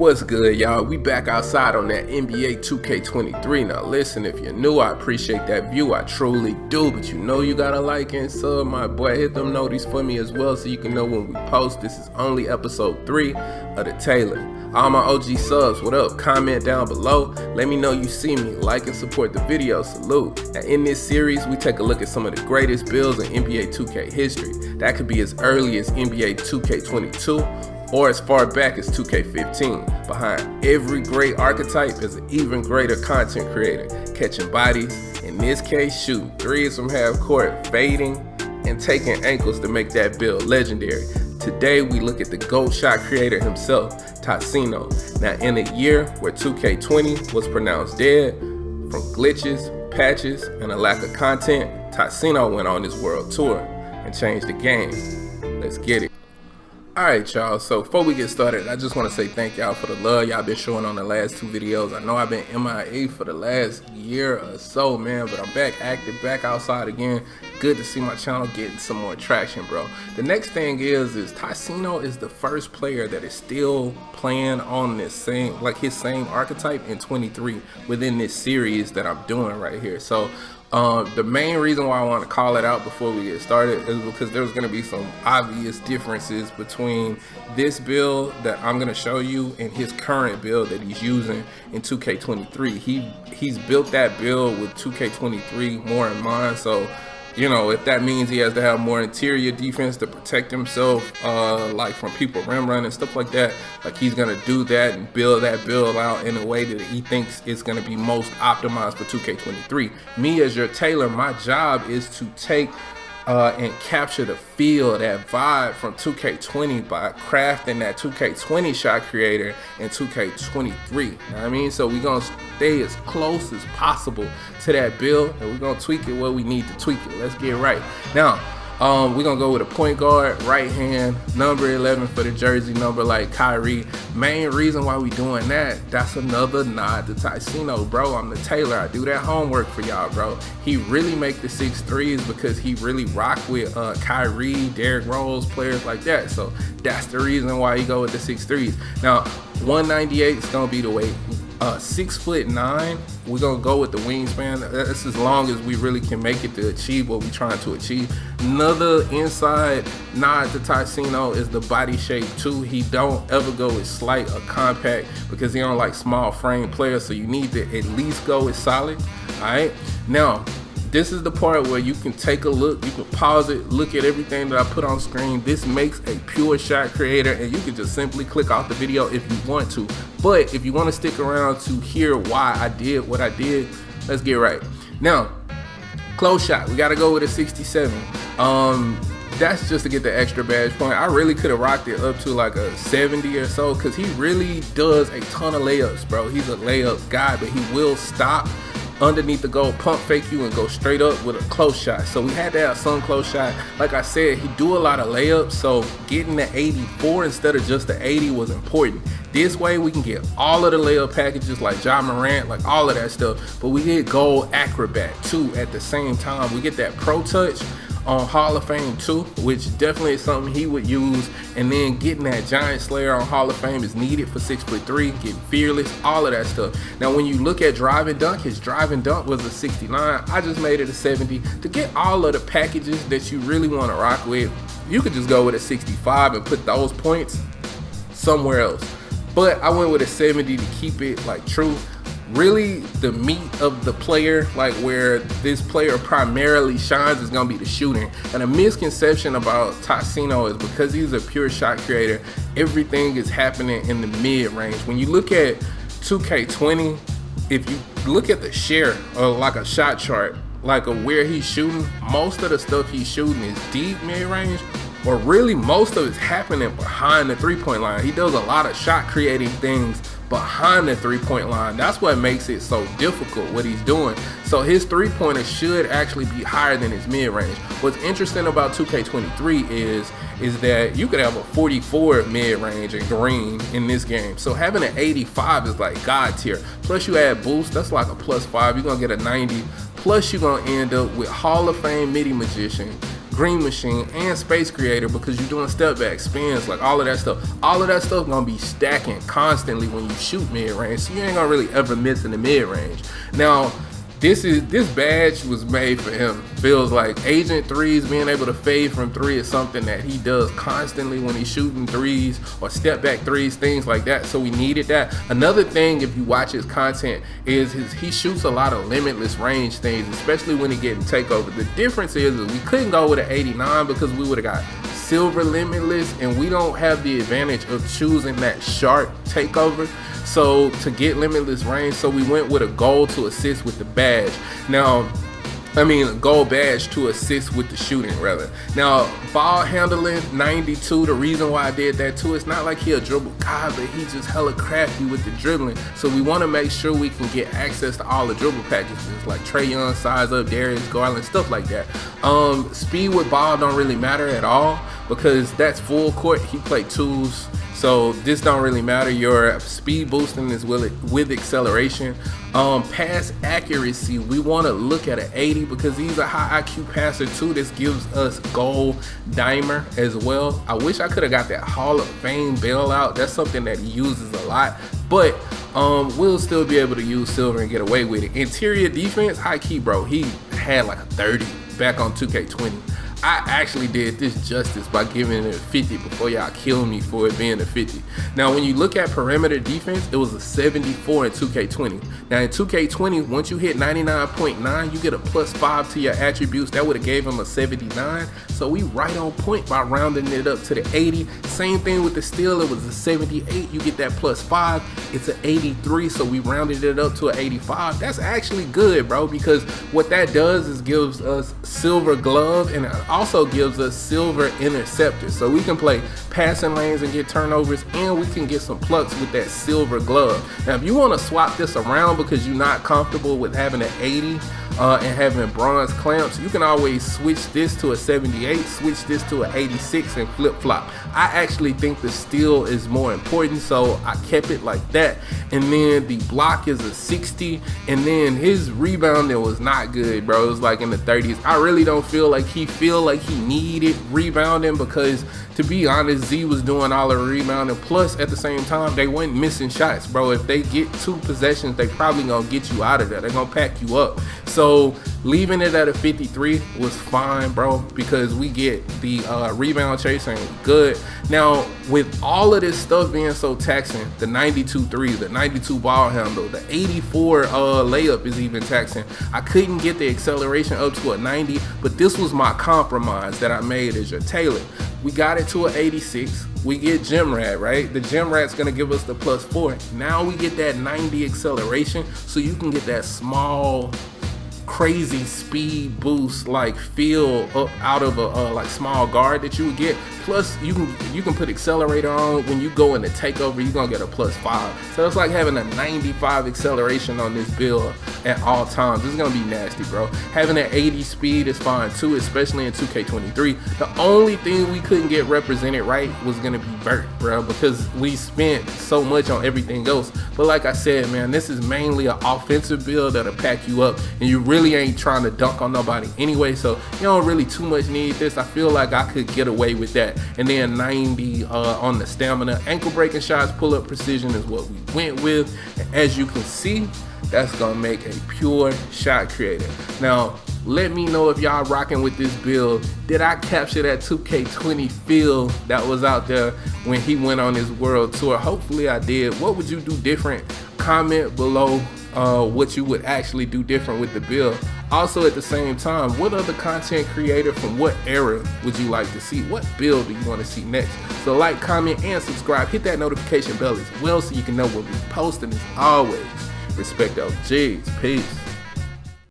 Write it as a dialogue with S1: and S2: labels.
S1: What's good, y'all? We back outside on that NBA 2K23. Now listen, if you're new, I appreciate that view. I truly do, but you know you gotta like and sub, my boy. Hit them noties for me as well so you can know when we post. This is only episode 3 of the Tailor. All my OG subs, what up? Comment down below. Let me know you see me. Like and support the video. Salute. Now in this series, we take a look at some of the greatest builds in NBA 2K history. That could be as early as NBA 2K22 or as far back as 2K15. Behind every great archetype is an even greater content creator, catching bodies, in this case shooting threes from half court, fading, and taking ankles to make that build legendary. Today we look at the GOAT shot creator himself, Tyceno. Now in a year where 2K20 was pronounced dead, from glitches, patches, and a lack of content, Tyceno went on his world tour and changed the game. Let's get it. Alright y'all, so before we get started, I just want to say thank y'all for the love y'all been showing on the last 2 videos. I know I've been MIA for the last year or so, man, but I'm back active, back outside again. Good to see my channel getting some more traction, bro. The next thing is Tyceno is the first player that is still playing on this same, like his same archetype in 23 within this series that I'm doing right here. So the main reason why I want to call it out before we get started is because there's going to be some obvious differences between this build that I'm going to show you and his current build that he's using in 2K23. He's built that build with 2K23 more in mind, so you know, if that means he has to have more interior defense to protect himself, like from people rim run and stuff like that, like he's gonna do that and build that build out in a way that he thinks is gonna be most optimized for 2K23. Me as your tailor, my job is to take and capture the feel, that vibe from 2K20 by crafting that 2K20 shot creator in 2K23. You know what I mean? So we're gonna stay as close as possible to that build, and we're gonna tweak it where we need to tweak it. Let's get right. Now, we're gonna go with a point guard, right hand, number 11 for the jersey number, like Kyrie. Main reason why we doing that's another nod to Tyceno, bro. I'm the tailor. I do that homework for y'all, bro. He really make the 6 threes because he really rock with Kyrie, Derrick Rose, players like that. So that's the reason why he go with the 6 threes. Now, 198 is gonna be the weight. 6'9", we're gonna go with the wingspan. That's as long as we really can make it to achieve what we're trying to achieve. Another inside nod to Tyceno is the body shape too. He don't ever go with slight or compact because he don't like small frame players, so you need to at least go with solid. All right, now this is the part where you can take a look, you can pause it, look at everything that I put on screen. This makes a pure shot creator, and you can just simply click off the video if you want to. But if you want to stick around to hear why I did what I did, let's get right. Now, close shot, we gotta go with a 67. That's just to get the extra badge point. I really could have rocked it up to like a 70 or so, because he really does a ton of layups, bro. He's a layup guy, but he will stop underneath the goal, pump fake you, and go straight up with a close shot. So we had to have some close shot. Like I said, he do a lot of layups, so getting the 84 instead of just the 80 was important. This way we can get all of the layup packages like Ja Morant, like all of that stuff, but we get gold acrobat too at the same time. We get that pro touch on Hall of Fame too, which definitely is something he would use. And then getting that Giant Slayer on Hall of Fame is needed for 6'3", getting fearless, all of that stuff. Now when you look at drive and dunk, his drive and dunk was a 69. I just made it a 70. To get all of the packages that you really want to rock with, you could just go with a 65 and put those points somewhere else. But I went with a 70 to keep it like true. Really, the meat of the player, like where this player primarily shines, is gonna be the shooting. And a misconception about Tyceno is because he's a pure shot creator, everything is happening in the mid-range. When you look at 2K20, if you look at the share or like a shot chart, like of where he's shooting, most of the stuff he's shooting is deep mid-range, or really most of it's happening behind the three-point line. He does a lot of shot creating things behind the three-point line. That's what makes it so difficult, what he's doing. So his three-pointer should actually be higher than his mid-range. What's interesting about 2K23 is that you could have a 44 mid-range and green in this game. So having an 85 is like God tier. Plus you add boost, that's like a +5. You're gonna get a 90. Plus you're gonna end up with Hall of Fame midi magician, Green Machine, and Space Creator, because you're doing step back, spins, like all of that stuff. All of that stuff gonna be stacking constantly when you shoot mid-range, so you ain't gonna really ever miss in the mid-range. Now, this badge was made for him. Feels like Agent 3's being able to fade from 3 is something that he does constantly when he's shooting 3s or step back 3s, things like that. So we needed that. Another thing, if you watch his content, is he shoots a lot of limitless range things, especially when he getting takeover. The difference is we couldn't go with an 89 because we would have got silver limitless, and we don't have the advantage of choosing that sharp takeover. So to get limitless range, so we went with a gold to assist with the badge. Now, I mean, a gold badge to assist with the shooting, rather. Now, ball handling 92, the reason why I did that too, it's not like he a dribble guy, but he just hella crafty with the dribbling. So we want to make sure we can get access to all the dribble packages, like Trae Young, size up, Darius Garland, stuff like that. Speed with ball don't really matter at all, because that's full court. He played twos, so this don't really matter. Your speed boosting is with acceleration. Pass accuracy, we want to look at an 80 because he's a high IQ passer too. This gives us gold dimer as well. I wish I could have got that Hall of Fame bailout. That's something that he uses a lot, but we'll still be able to use silver and get away with it. Interior defense, high key, bro. He had like a 30 back on 2K20. I actually did this justice by giving it a 50 before y'all kill me for it being a 50. Now, when you look at perimeter defense, it was a 74 in 2K20. Now, in 2K20, once you hit 99.9, you get a +5 to your attributes. That would have gave him a 79. So we right on point by rounding it up to the 80. Same thing with the steal. It was a 78. You get that +5. It's an 83. So we rounded it up to an 85. That's actually good, bro, because what that does is gives us silver glove, and also gives us silver interceptor, so we can play passing lanes and get turnovers, and we can get some plucks with that silver glove. Now, if you want to swap this around because you're not comfortable with having an 80 and having bronze clamps, you can always switch this to a 78, switch this to an 86, and flip-flop. I actually think the steal is more important, so I kept it like that. And then the block is a 60, and then his rebounding was not good, bro. It was like in the 30s. I really don't feel like he needed rebounding, because to be honest, Z was doing all the rebounding, plus at the same time they weren't missing shots, bro. If they get 2 possessions, they probably gonna get you out of there. They're gonna pack you up. So leaving it at a 53 was fine, bro, because we get the rebound chasing good. Now, with all of this stuff being so taxing, the 92 3, the 92 ball handle, the 84 layup is even taxing. I couldn't get the acceleration up to a 90, but this was my compromise that I made as your Tailor. We got it to an 86. We get Gem Rat, right? The Gem Rat's gonna give us the +4. Now we get that 90 acceleration, so you can get that small, crazy speed boost, like feel up out of a like small guard that you would get. Plus you can put accelerator on. When you go in the takeover, you're gonna get a +5. So it's like having a 95 acceleration on this build at all times. This is gonna be nasty, bro. Having an 80 speed is fine too, especially in 2K23. The only thing we couldn't get represented right was gonna be vert, bro, because we spent so much on everything else. But like I said, man, this is mainly an offensive build that'll pack you up, and you really ain't trying to dunk on nobody anyway, so you don't really too much need this. I feel like I could get away with that. And then 90 on the stamina. Ankle breaking shots, pull up precision is what we went with. And as you can see, that's gonna make a pure shot creator. Now, let me know if y'all rocking with this build. Did I capture that 2K20 feel that was out there when he went on his world tour? Hopefully I did. What would you do different? Comment below what you would actually do different with the build. Also, at the same time, what other content creator from what era would you like to see? What build do you want to see next? So like, comment, and subscribe. Hit that notification bell as well so you can know when we posting. As always, respect OGs. Peace.